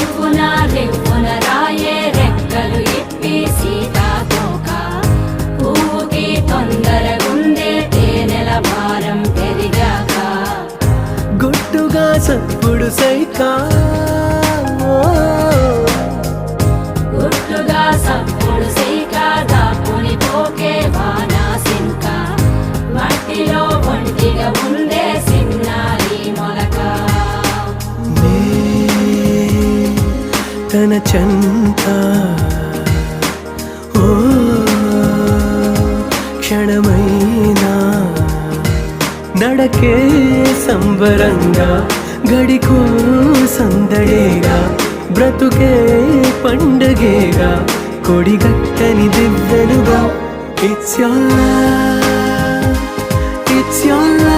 రివ్వున రివ్వున రాయే రెక్కలు ఇప్పి సీతాకోక పువ్వుకి తొందరగుందే తేనెల భారం పెరిగాక గుట్టుగా సప్పుడు సైకా గుట్టుగా సప్పుడు సైక దాపుని పోకే వానా సింక మట్టిలో ఒంటిగా ఉందే సిన్నారి మొలక తన చెంత ఓ క్షణమైనా నడకే సంబరంగా గడికో సందడేగా బ్రతుకే పండగేగా కొడిగట్టని దివ్వెనుగా ఇట్స్ your love